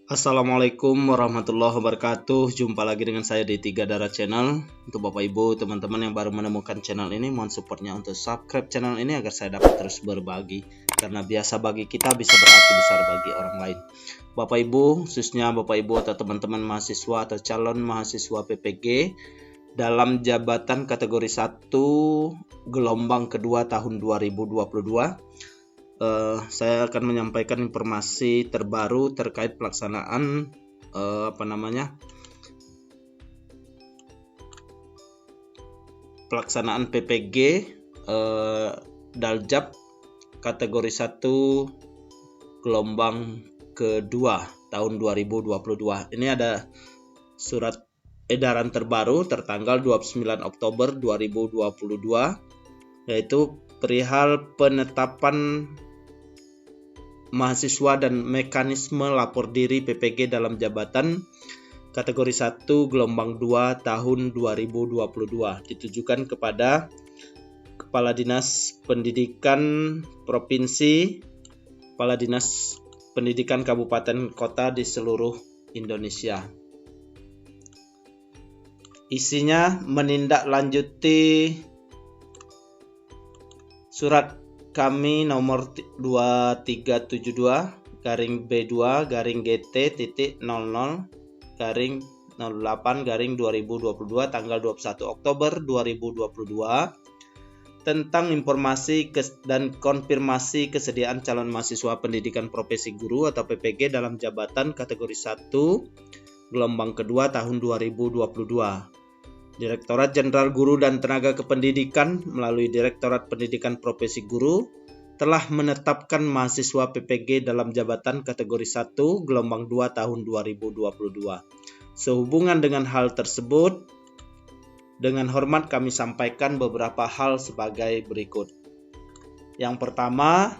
Assalamualaikum warahmatullahi wabarakatuh. Jumpa lagi dengan saya di Tiga Darah Channel. Untuk Bapak Ibu, teman-teman yang baru menemukan channel ini, mohon supportnya untuk subscribe channel ini agar saya dapat terus berbagi. Karena biasa bagi kita bisa berarti besar bagi orang lain. Bapak Ibu, khususnya Bapak Ibu atau teman-teman mahasiswa atau calon mahasiswa PPG dalam jabatan kategori 1 gelombang kedua tahun 2022. Saya akan menyampaikan informasi terbaru terkait pelaksanaan pelaksanaan PPG Daljab kategori 1 gelombang kedua tahun 2022. Ini ada surat edaran terbaru tertanggal 29 Oktober 2022, yaitu perihal penetapan mahasiswa dan mekanisme lapor diri PPG dalam jabatan kategori 1 gelombang 2 tahun 2022 ditujukan kepada Kepala Dinas Pendidikan Provinsi, Kepala Dinas Pendidikan Kabupaten Kota di seluruh Indonesia. Isinya menindaklanjuti surat kami nomor 2372 garing B2 garing GT.00 garing 08 garing 2022 tanggal 21 Oktober 2022 tentang informasi dan konfirmasi kesediaan calon mahasiswa pendidikan profesi guru atau PPG dalam jabatan kategori 1 gelombang kedua tahun 2022. Direktorat Jenderal Guru dan Tenaga Kependidikan melalui Direktorat Pendidikan Profesi Guru telah menetapkan mahasiswa PPG dalam jabatan kategori 1 gelombang 2 tahun 2022. Sehubungan dengan hal tersebut, dengan hormat kami sampaikan beberapa hal sebagai berikut. Yang pertama,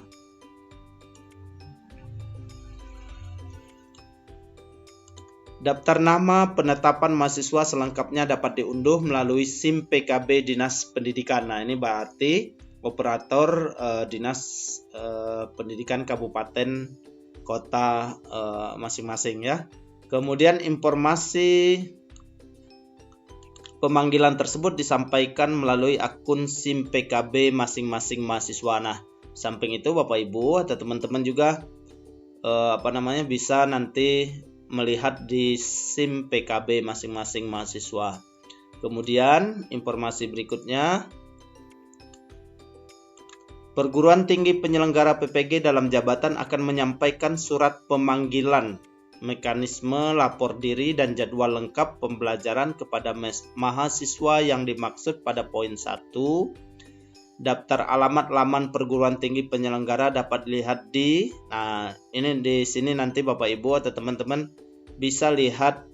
daftar nama penetapan mahasiswa selengkapnya dapat diunduh melalui SIM PKB Dinas Pendidikan. Nah, ini berarti operator Dinas Pendidikan Kabupaten Kota masing-masing ya. Kemudian informasi pemanggilan tersebut disampaikan melalui akun SIM PKB masing-masing mahasiswa. Nah, samping itu Bapak Ibu atau teman-teman juga bisa nanti melihat di SIM PKB masing-masing mahasiswa. Kemudian informasi berikutnya, perguruan tinggi penyelenggara PPG dalam jabatan akan menyampaikan surat pemanggilan, mekanisme lapor diri dan jadwal lengkap pembelajaran kepada mahasiswa yang dimaksud pada poin 1. Daftar alamat laman perguruan tinggi penyelenggara dapat dilihat ini di sini nanti Bapak Ibu atau teman-teman bisa lihat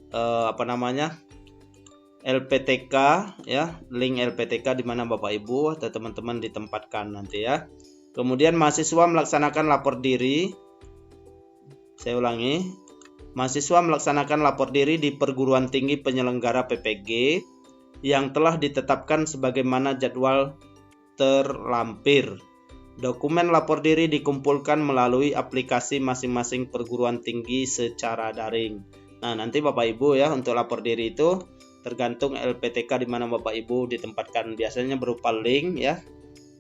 LPTK ya, link LPTK di mana Bapak Ibu atau teman-teman ditempatkan nanti ya. Kemudian mahasiswa melaksanakan lapor diri. Saya ulangi. Mahasiswa melaksanakan lapor diri di perguruan tinggi penyelenggara PPG yang telah ditetapkan sebagaimana jadwal terlampir. Dokumen lapor diri dikumpulkan melalui aplikasi masing-masing perguruan tinggi secara daring. Nah, nanti Bapak Ibu ya, untuk lapor diri itu tergantung LPTK di mana Bapak Ibu ditempatkan. Biasanya berupa link ya.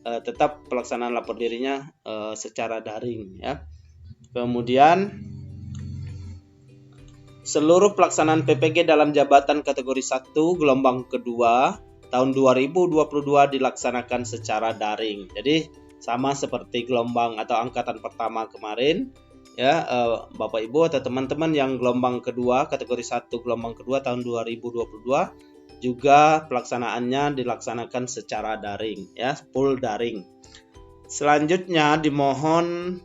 Tetap pelaksanaan lapor dirinya secara daring ya. Kemudian seluruh pelaksanaan PPG dalam jabatan kategori 1 gelombang kedua tahun 2022 dilaksanakan secara daring. Jadi sama seperti gelombang atau angkatan pertama kemarin ya, Bapak Ibu atau teman-teman yang gelombang kedua kategori 1 gelombang kedua tahun 2022 juga pelaksanaannya dilaksanakan secara daring ya, full daring. Selanjutnya dimohon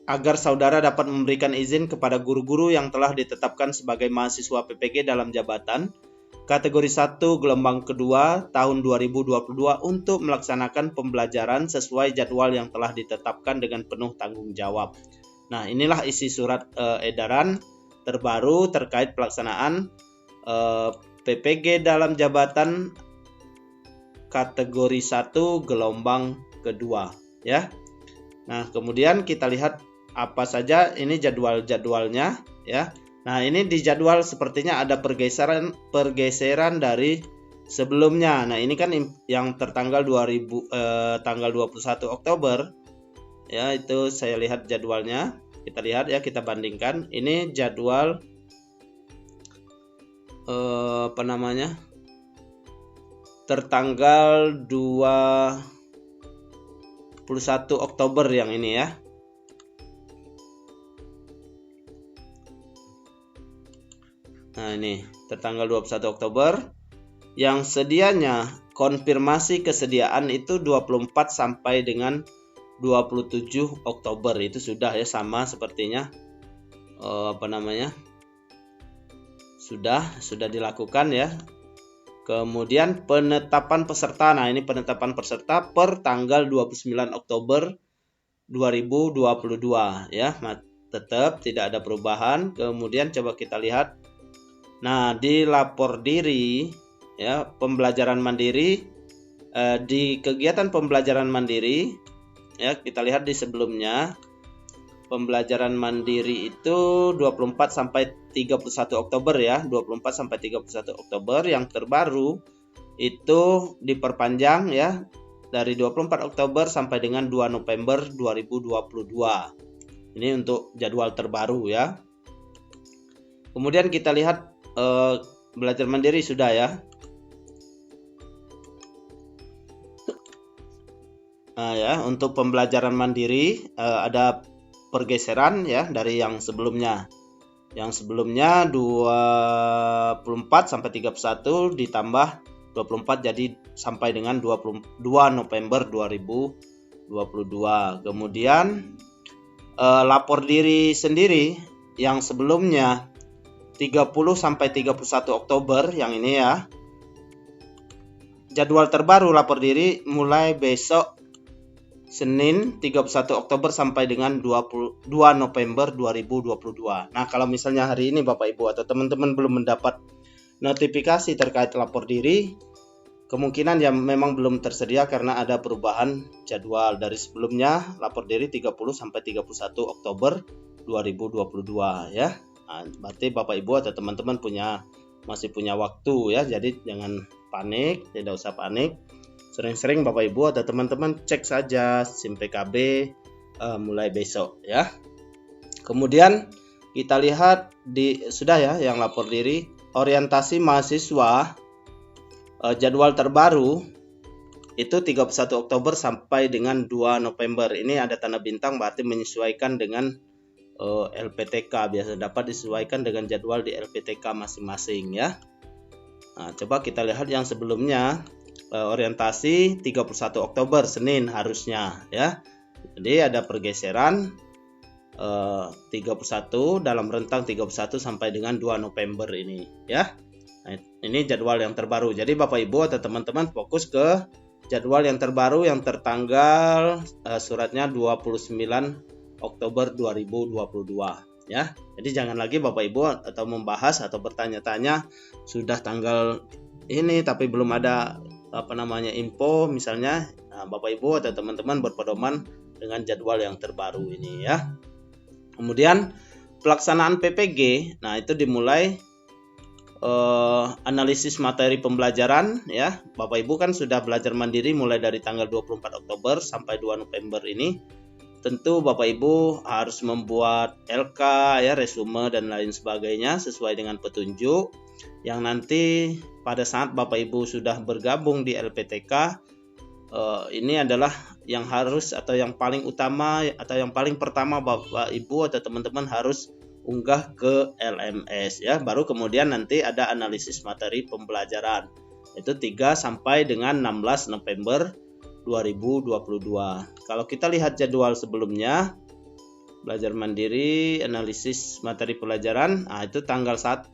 agar saudara dapat memberikan izin kepada guru-guru yang telah ditetapkan sebagai mahasiswa PPG dalam jabatan kategori 1 gelombang kedua tahun 2022 untuk melaksanakan pembelajaran sesuai jadwal yang telah ditetapkan dengan penuh tanggung jawab. Nah, inilah isi surat edaran terbaru terkait pelaksanaan PPG dalam jabatan kategori 1 gelombang kedua ya. Nah, kemudian kita lihat apa saja ini jadwal-jadwalnya ya. Nah, ini di jadwal sepertinya ada pergeseran dari sebelumnya. Nah, ini kan yang tertanggal tanggal 21 Oktober ya, itu saya lihat jadwalnya. Kita lihat ya, kita bandingkan. Ini jadwal tertanggal 21 Oktober yang ini ya. Nah, ini tertanggal 21 Oktober yang sedianya konfirmasi kesediaan itu 24 sampai dengan 27 Oktober. Itu sudah ya, sama sepertinya sudah dilakukan ya. Kemudian penetapan peserta. Nah, ini penetapan peserta per tanggal 29 Oktober 2022 ya. Tetap tidak ada perubahan. Kemudian coba kita lihat. Nah, di lapor diri ya, pembelajaran mandiri, di kegiatan pembelajaran mandiri ya, kita lihat di sebelumnya pembelajaran mandiri itu 24 sampai 31 Oktober ya, 24 sampai 31 Oktober. Yang terbaru itu diperpanjang ya dari 24 Oktober sampai dengan 2 November 2022. Ini untuk jadwal terbaru ya. Kemudian kita lihat belajar mandiri sudah ya. Nah ya, untuk pembelajaran mandiri ada pergeseran ya dari yang sebelumnya. Yang sebelumnya 24 sampai 31 ditambah 24 jadi sampai dengan 22 November 2022. Kemudian lapor diri sendiri yang sebelumnya 30 sampai 31 Oktober yang ini ya. Jadwal terbaru lapor diri mulai besok Senin 31 Oktober sampai dengan 22 November 2022. Nah, kalau misalnya hari ini Bapak Ibu atau teman-teman belum mendapat notifikasi terkait lapor diri, kemungkinan ya memang belum tersedia karena ada perubahan jadwal dari sebelumnya lapor diri 30 sampai 31 Oktober 2022 ya. Nah, berarti Bapak Ibu atau teman-teman masih punya waktu ya. Jadi jangan panik, tidak usah panik. Sering-sering Bapak Ibu atau teman-teman cek saja SIM PKB mulai besok ya. Kemudian kita lihat sudah ya yang lapor diri orientasi mahasiswa jadwal terbaru itu 31 Oktober sampai dengan 2 November. Ini ada tanda bintang berarti menyesuaikan dengan LPTK, biasa dapat disesuaikan dengan jadwal di LPTK masing-masing ya. Nah, coba kita lihat yang sebelumnya. Orientasi 31 Oktober Senin harusnya ya. Jadi ada pergeseran 31 dalam rentang 31 sampai dengan 2 November ini ya. Nah, ini jadwal yang terbaru. Jadi Bapak Ibu atau teman-teman fokus ke jadwal yang terbaru yang tertanggal suratnya 29 Oktober 2022 ya. Jadi jangan lagi Bapak Ibu atau membahas atau bertanya-tanya sudah tanggal ini tapi belum ada info misalnya. Nah, Bapak Ibu atau teman-teman berpedoman dengan jadwal yang terbaru ini ya. Kemudian pelaksanaan PPG, nah itu dimulai analisis materi pembelajaran ya. Bapak Ibu kan sudah belajar mandiri mulai dari tanggal 24 Oktober sampai 2 November ini. Tentu Bapak Ibu harus membuat LK ya, resume dan lain sebagainya sesuai dengan petunjuk yang nanti pada saat Bapak Ibu sudah bergabung di LPTK, ini adalah yang harus atau yang paling utama atau yang paling pertama Bapak Ibu atau teman-teman harus unggah ke LMS ya. Baru kemudian nanti ada analisis materi pembelajaran. Itu 3 sampai dengan 16 November 2022. Kalau kita lihat jadwal sebelumnya, belajar mandiri, analisis materi pelajaran, nah itu tanggal 1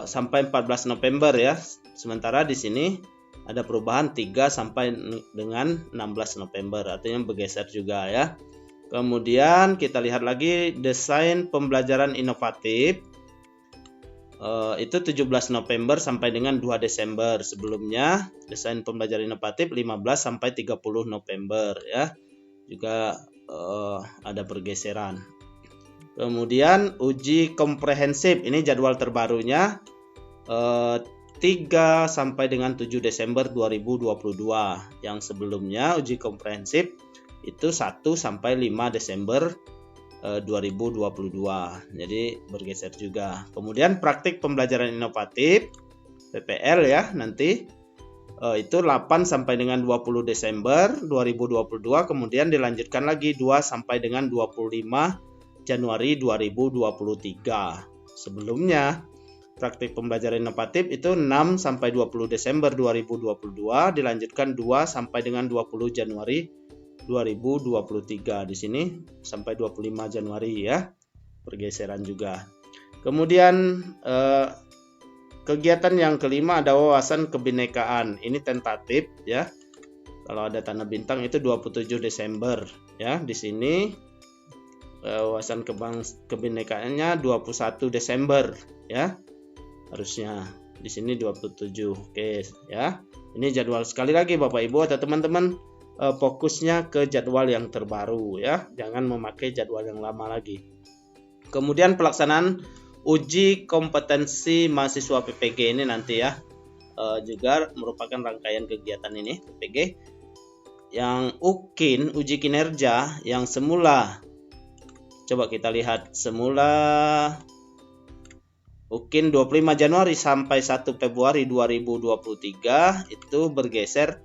sampai 14 November ya. Sementara di sini ada perubahan 3 sampai dengan 16 November, artinya bergeser juga ya. Kemudian kita lihat lagi desain pembelajaran inovatif. Itu 17 November sampai dengan 2 Desember. Sebelumnya desain pembelajaran inovatif 15 sampai 30 November ya. Juga ada pergeseran. Kemudian uji komprehensif, ini jadwal terbarunya 3 sampai dengan 7 Desember 2022. Yang sebelumnya uji komprehensif itu 1 sampai 5 Desember 2022. Jadi bergeser juga. Kemudian praktik pembelajaran inovatif PPL ya nanti itu 8 sampai dengan 20 Desember 2022, kemudian dilanjutkan lagi 2 sampai dengan 25 Januari 2023. Sebelumnya praktik pembelajaran inovatif itu 6 sampai 20 Desember 2022, dilanjutkan 2 sampai dengan 20 Januari 2023. Di sini sampai 25 Januari ya. Pergeseran juga. Kemudian kegiatan yang kelima ada wawasan kebinekaan. Ini tentatif ya. Kalau ada tanda bintang itu 27 Desember ya. Di sini wawasan kebinekaannya 21 Desember ya. Harusnya di sini 27. Oke ya. Ini jadwal, sekali lagi Bapak Ibu atau teman-teman fokusnya ke jadwal yang terbaru ya. Jangan memakai jadwal yang lama lagi. Kemudian pelaksanaan uji kompetensi mahasiswa PPG ini nanti ya, juga merupakan rangkaian kegiatan ini PPG. Yang UKIN, uji kinerja yang semula, coba kita lihat, semula UKIN 25 Januari sampai 1 Februari 2023 itu bergeser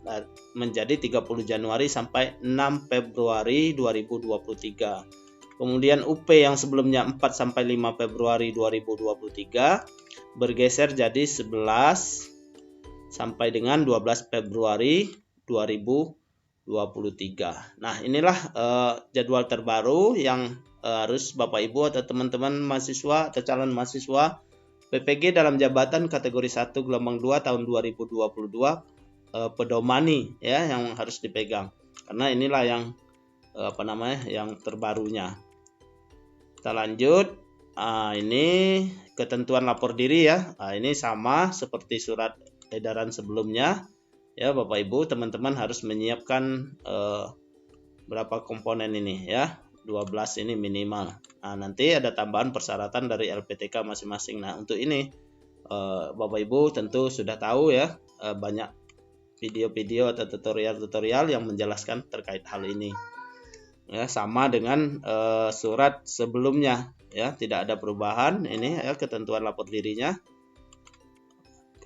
menjadi 30 Januari sampai 6 Februari 2023. Kemudian UP yang sebelumnya 4 sampai 5 Februari 2023 bergeser jadi 11 sampai dengan 12 Februari 2023. Nah, inilah jadwal terbaru yang harus Bapak Ibu atau teman-teman mahasiswa atau calon mahasiswa PPG dalam jabatan kategori 1 gelombang 2 tahun 2022 pedomani ya, yang harus dipegang. Karena inilah yang yang terbarunya. Kita lanjut. Ini ketentuan lapor diri ya. Ini sama seperti surat edaran sebelumnya. Ya, Bapak Ibu, teman-teman harus menyiapkan berapa komponen ini ya. 12 ini minimal. Nah, nanti ada tambahan persyaratan dari LPTK masing-masing. Nah, untuk ini Bapak Ibu tentu sudah tahu ya, banyak video-video atau tutorial-tutorial yang menjelaskan terkait hal ini. Ya, sama dengan surat sebelumnya ya, tidak ada perubahan ini ya, ketentuan lapor dirinya.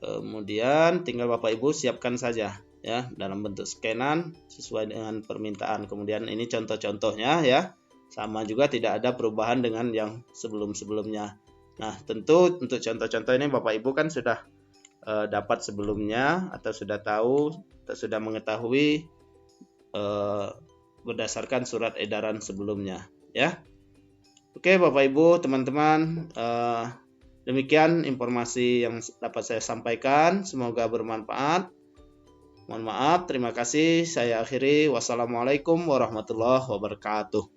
Kemudian tinggal Bapak Ibu siapkan saja ya dalam bentuk scanan sesuai dengan permintaan. Kemudian ini contoh-contohnya ya. Sama juga, tidak ada perubahan dengan yang sebelum-sebelumnya. Nah, tentu untuk contoh-contoh ini Bapak Ibu kan sudah dapat sebelumnya atau sudah tahu atau sudah mengetahui berdasarkan surat edaran sebelumnya ya. Oke Bapak Ibu, teman-teman, demikian informasi yang dapat saya sampaikan. Semoga bermanfaat. Mohon maaf, terima kasih. Saya akhiri. Wassalamualaikum warahmatullahi wabarakatuh.